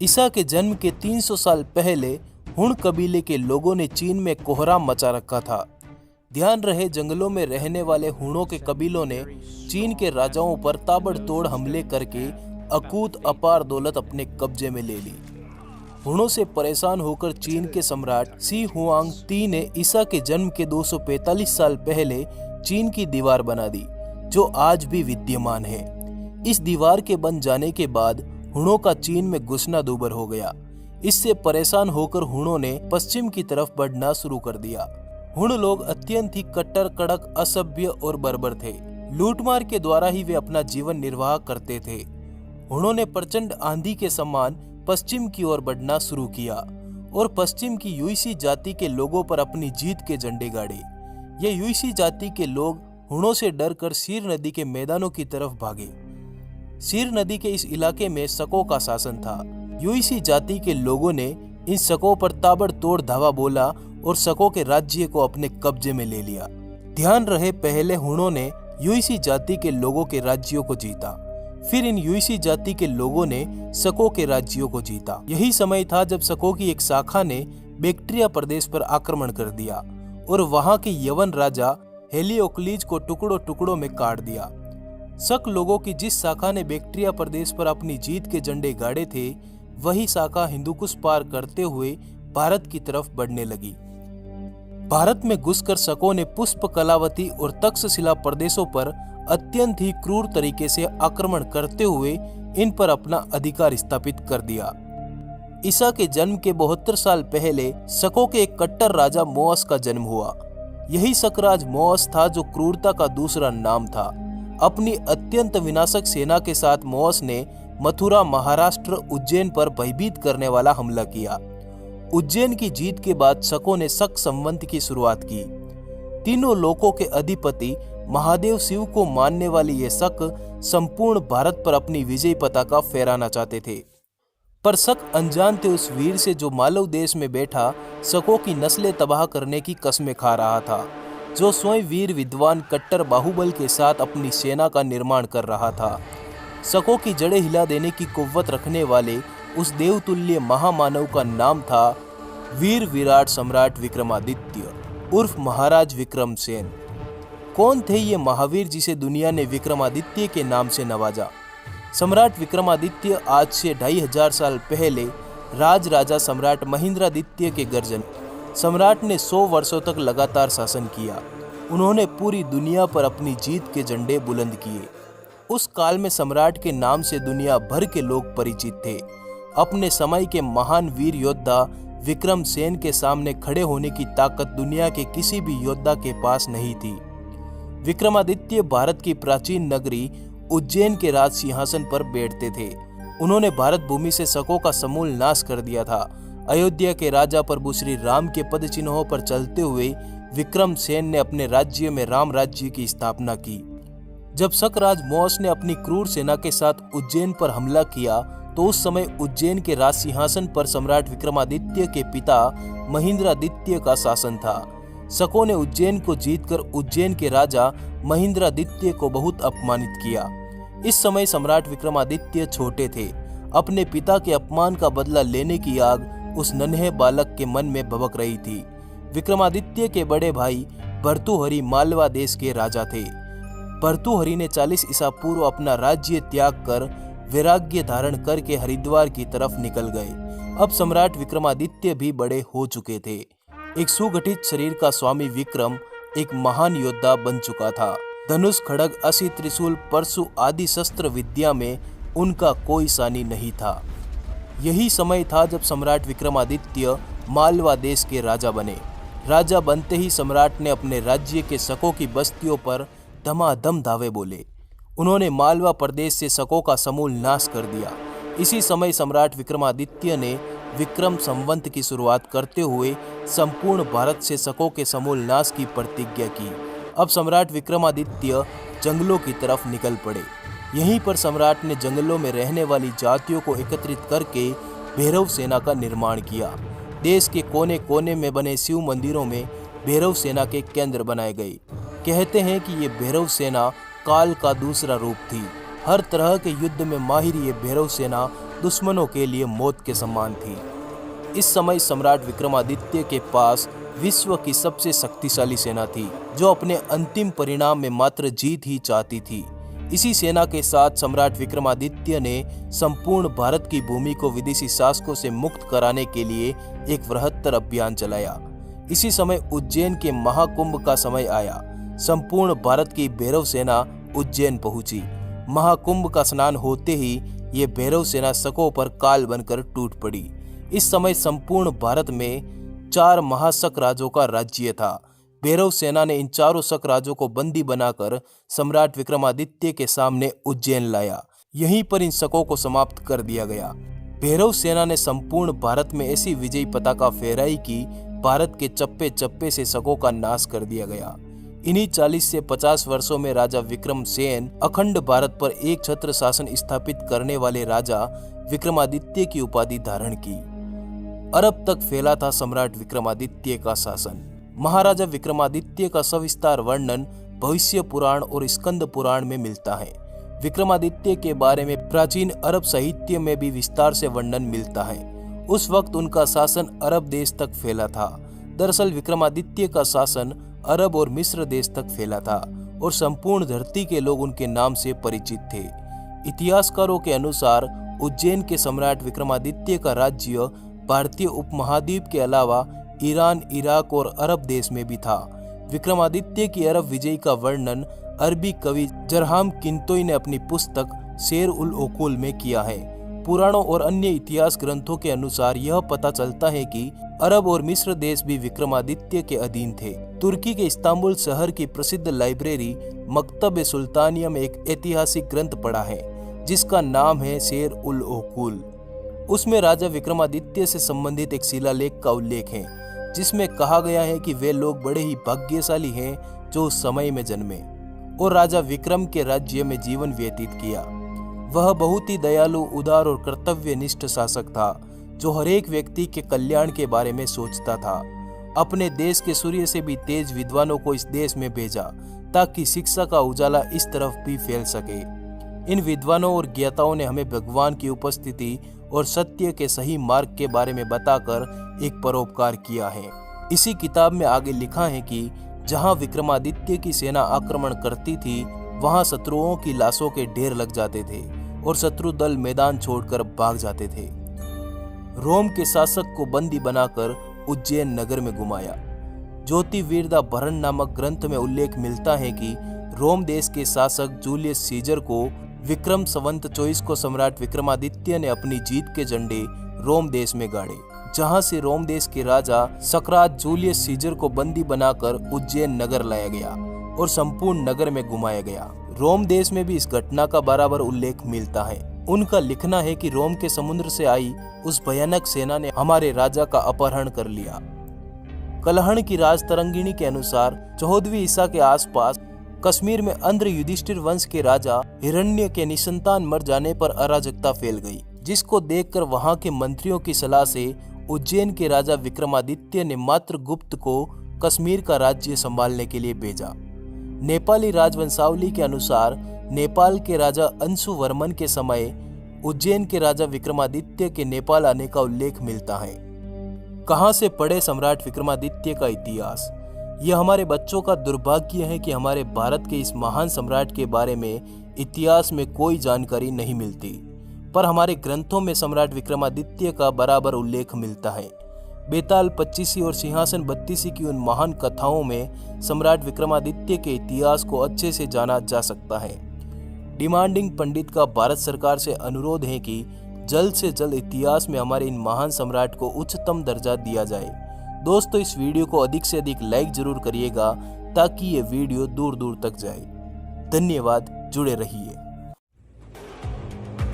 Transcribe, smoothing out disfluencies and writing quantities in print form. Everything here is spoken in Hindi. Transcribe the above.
ईसा के जन्म के 300 साल पहले हुण कबीले के लोगों ने चीन में कोहराम मचा रखा था। ध्यान रहे, जंगलों में रहने वाले हुणों के कबीलों ने चीन के राजाओं पर ताबड़तोड़ हमले करके अकूत अपार दौलत अपने कब्जे में ले ली। हुणों से परेशान होकर चीन के सम्राट शी हुआंग ने ईसा के जन्म के 245 साल पहले चीन की दीवार बना दी, जो आज भी विद्यमान है। इस दीवार के बन जाने के बाद हुणों का चीन में घुसना दूभर हो गया। इससे परेशान होकर हुणों ने पश्चिम की तरफ बढ़ना शुरू कर दिया। हुण लोग अत्यंत ही कट्टर, कड़क, असभ्य और बर्बर थे। लूटमार के द्वारा ही वे अपना जीवन निर्वाह करते थे। हुणों ने प्रचंड आंधी के समान पश्चिम की ओर बढ़ना शुरू किया और पश्चिम की युइसी जाति के लोगों पर अपनी जीत के झंडे गाड़े। ये युइसी जाति के लोग हुणों से डरकर सीर नदी के मैदानों की तरफ भागे। सीर नदी के इस इलाके में शकों का शासन था। युइसी जाति के लोगों ने इन शकों पर ताबड़तोड़ धावा बोला और शकों के राज्य को अपने कब्जे में ले लिया। ध्यान रहे, पहले हुणों ने युइसी जाति के लोगों के राज्यों को जीता, फिर इन युइसी जाति के लोगों ने शकों के राज्यों को जीता। यही समय था जब शकों की एक शाखा ने बैक्ट्रिया प्रदेश पर आक्रमण कर दिया और वहां के यवन राजा हेलियोक्लीज को टुकड़ों टुकड़ों में काट दिया। शक लोगों की जिस शाखा ने बैक्ट्रिया प्रदेश पर अपनी जीत के झंडे गाड़े थे, वही शाखा हिंदुकुश पार करते हुए भारत की तरफ बढ़ने लगी। भारत में घुसकर शकों ने पुष्प, कलावती और तक्षशिला प्रदेशों पर अत्यंत ही क्रूर तरीके से आक्रमण करते हुए इन पर अपना अधिकार स्थापित कर दिया। ईसा के जन्म के 72 साल पहले शकों के एक कट्टर राजा मोअस का जन्म हुआ। यही शकराज मोअस था जो क्रूरता का दूसरा नाम था। अपनी अत्यंत विनाशक सेना के साथ मोअस ने मथुरा, महाराष्ट्र, उज्जैन पर भयभीत करने वाला हमला किया। उज्जैन की जीत के बाद शकों ने शक संवत की शुरुआत की। तीनों लोकों के अधिपति महादेव शिव को मानने वाले ये शक संपूर्ण भारत पर अपनी विजय पताका फहराना चाहते थे। पर शक अनजान थे उस वीर से जो मालव देश में बैठा शकों की नस्लें तबाह करने की कसमें खा रहा था, जो स्वयं वीर, विद्वान, कट्टर बाहुबल के साथ अपनी सेना का निर्माण कर रहा था। शकों की जड़ें हिला देने की कुव्वत रखने वाले उस देवतुल्य महामानव का नाम था वीर विराट सम्राट विक्रमादित्य उर्फ महाराज विक्रमसेन। कौन थे ये महावीर जिसे दुनिया ने विक्रमादित्य के नाम से नवाजा? सम्राट विक्रमादित्य आज से 2500 साल पहले राजा सम्राट महेंद्रादित्य के गर्जन। सम्राट ने 100 वर्षों तक लगातार शासन किया। उन्होंने पूरी दुनिया पर अपनी जीत के झंडे बुलंद किए। उस काल में सम्राट के नाम से दुनिया भर के लोग परिचित थे। अपने समय के महान वीर योद्धा विक्रमसेन के सामने खड़े होने की ताकत दुनिया के किसी भी योद्धा के पास नहीं थी। विक्रमादित्य भारत की प्राचीन नगरी उज्जैन के राज सिंहासन पर बैठते थे। उन्होंने भारत भूमि से शकों का समूल नाश कर दिया था। अयोध्या के राजा प्रभु श्री राम के पद चिन्हों पर चलते हुए विक्रमसेन ने अपने राज्य में राम राज्य की स्थापना की। जब शकराज मोअस ने अपनी क्रूर सेना के साथ उज्जैन पर हमला किया, तो उस समय उज्जैन के राज सिंहासन पर सम्राट विक्रमादित्य के पिता महेंद्रादित्य का शासन था। शकों ने उज्जैन को जीतकर उज्जैन के राजा महेंद्रादित्य को बहुत अपमानित किया। इस समय सम्राट विक्रमादित्य छोटे थे। अपने पिता के अपमान का बदला लेने की आग उस नन्हे बालक के मन में भभक रही थी। विक्रमादित्य के बड़े भाई भर्तृहरि मालवा देश के राजा थे। भर्तृहरि ने 40 ईसा पूर्व अपना राज्य त्याग कर वैराग्य धारण करके हरिद्वार की तरफ निकल गए। अब सम्राट विक्रमादित्य भी बड़े हो चुके थे। एक सुगठित शरीर का स्वामी विक्रम एक महान योद्धा बन चुका था। धनुष, खड्ग, असी, त्रिशूल, परशु आदि शस्त्र विद्या में उनका कोई सानी नहीं था। यही समय था जब सम्राट विक्रमादित्य मालवा देश के राजा बने। राजा बनते ही सम्राट ने अपने राज्य के शकों की बस्तियों पर धमाधम धावे बोले। उन्होंने मालवा प्रदेश से शकों का समूल नाश कर दिया। इसी समय सम्राट विक्रमादित्य ने विक्रम संवत की शुरुआत करते हुए संपूर्ण भारत से शकों के समूल नाश की प्रतिज्ञा की। अब सम्राट विक्रमादित्य जंगलों की तरफ निकल पड़े। यहीं पर सम्राट ने जंगलों में रहने वाली जातियों को एकत्रित करके भैरव सेना का निर्माण किया। देश के कोने कोने में बने शिव मंदिरों में भैरव सेना के केंद्र बनाए गए। कहते हैं कि ये भैरव सेना काल का दूसरा रूप थी। हर तरह के युद्ध में माहिर ये भैरव सेना दुश्मनों के लिए मौत के समान थी। इस समय सम्राट विक्रमादित्य के पास विश्व की सबसे शक्तिशाली सेना थी, जो अपने अंतिम परिणाम में मात्र जीत ही चाहती थी। इसी सेना के साथ सम्राट विक्रमादित्य ने संपूर्ण भारत की भूमि को विदेशी शासकों से मुक्त कराने के लिए एक बृहत्तर अभियान चलाया। इसी समय उज्जैन के महाकुंभ का समय आया। संपूर्ण भारत की भैरव सेना उज्जैन पहुंची। महाकुंभ का स्नान होते ही ये भैरव सेना शकों पर काल बनकर टूट पड़ी। इस समय संपूर्ण भारत में 4 महाशक राजों का राज्य था। भैरव सेना ने इन चारों शक राजों को बंदी बनाकर सम्राट विक्रमादित्य के सामने उज्जैन लाया। यहीं पर इन शकों को समाप्त कर दिया गया। भैरव सेना ने संपूर्ण भारत में ऐसी विजयी पताका फहराई कि भारत के चप्पे चप्पे से शकों का नाश कर दिया गया। इन्हीं 40 से 50 वर्षों में राजा विक्रमसेन अखंड भारत पर एक छत्र शासन स्थापित करने वाले राजा विक्रमादित्य की उपाधि धारण की। अरब तक फैला था सम्राट विक्रमादित्य का शासन। महाराजा विक्रमादित्य का सविस्तार वर्णन भविष्य पुराण और स्कंद पुराण में मिलता है। विक्रमादित्य के बारे में प्राचीन अरब साहित्य में भी विस्तार से वर्णन मिलता है। उस वक्त उनका शासन अरब देश तक फैला था। दरअसल विक्रमादित्य का शासन अरब और मिस्र देश तक फैला था और संपूर्ण धरती के लोग उनके नाम से परिचित थे। इतिहासकारों के अनुसार उज्जैन के सम्राट विक्रमादित्य का राज्य भारतीय उपमहाद्वीप के अलावा ईरान, इराक और अरब देश में भी था। विक्रमादित्य की अरब विजय का वर्णन अरबी कवि जरहाम किंतोई ने अपनी पुस्तक शेर उल ओकुल में किया है। पुराणों और अन्य इतिहास ग्रंथों के अनुसार यह पता चलता है कि अरब और मिस्र देश भी विक्रमादित्य के अधीन थे। तुर्की के इस्तांबुल शहर की प्रसिद्ध लाइब्रेरी मकतब-ए-सुल्तानिया में एक ऐतिहासिक ग्रंथ पढ़ा है, जिसका नाम है शेर उल ओकुल। उसमें राजा विक्रमादित्य से संबंधित एक शिलालेख का उल्लेख है, जिसमें कहा गया है कि वे लोग बड़े ही भाग्यशाली हैं जो उस समय में जन्मे और राजा विक्रम के राज्य में जीवन व्यतीत किया। वह बहुत ही दयालु, उदार और कर्तव्यनिष्ठ शासक था, जो हर एक व्यक्ति के कल्याण के बारे में सोचता था। अपने देश के सूर्य से भी तेज विद्वानों को इस देश में भेजा, ताकि शिक्षा का उजाला इस तरफ भी फैल सके। इन विद्वानों और ज्ञाताओं ने हमें भगवान की उपस्थिति और सत्य के सही मार्ग के बारे में बताकर एक परोपकार किया है। इसी किताब में आगे लिखा है कि जहां विक्रमादित्य की सेना आक्रमण करती थी, वहां शत्रुओं की लाशों के ढेर लग जाते थे और शत्रु दल मैदान छोड़कर भाग जाते थे। रोम के शासक को बंदी बनाकर उज्जैन नगर में घुमाया। ज्योतिर्विद्या भरण नामक ग्रंथ में उल्लेख मिलता है कि रोम देश के शासक जूलियस सीजर को विक्रम संवत 24 को सम्राट विक्रमादित्य ने अपनी जीत के झंडे रोम देश में गाड़े, जहां से रोम देश के राजा सक्रात जूलियस सीजर को बंदी बनाकर उज्जैन नगर लाया गया और संपूर्ण नगर में घुमाया गया। रोम देश में भी इस घटना का बराबर उल्लेख मिलता है। उनका लिखना है कि रोम के समुद्र से आई उस भयानक सेना ने हमारे राजा का अपहरण कर लिया। कलहण की राजतरंगिणी के अनुसार 14वीं ईसा के आसपास कश्मीर में अंध्र युधिष्ठिर वंश के राजा हिरण्य के निसंतान मर जाने पर अराजकता फैल गई, जिसको देखकर वहां के मंत्रियों की सलाह से उज्जैन के राजा विक्रमादित्य ने मात्र गुप्त को कश्मीर का राज्य संभालने के लिए भेजा। नेपाली राजवंशावली के अनुसार नेपाल के राजा अंशुवर्मन के समय उज्जैन के राजा विक्रमादित्य के नेपाल आने का उल्लेख मिलता है। कहां से पढ़े सम्राट विक्रमादित्य का इतिहास? यह हमारे बच्चों का दुर्भाग्य है कि हमारे भारत के इस महान सम्राट के बारे में इतिहास में कोई जानकारी नहीं मिलती, पर हमारे ग्रंथों में सम्राट विक्रमादित्य का बराबर उल्लेख मिलता है। बेताल 25 और सिंहासन 32 की उन महान कथाओं में सम्राट विक्रमादित्य के इतिहास को अच्छे से जाना जा सकता है। डिमांडिंग पंडित का भारत सरकार से अनुरोध है कि जल्द से जल्द इतिहास में हमारे इन महान सम्राट को उच्चतम दर्जा दिया जाए। दोस्तों, इस वीडियो को अधिक से अधिक लाइक जरूर करिएगा ताकि ये वीडियो दूर दूर तक जाए। धन्यवाद, जुड़े रहिए।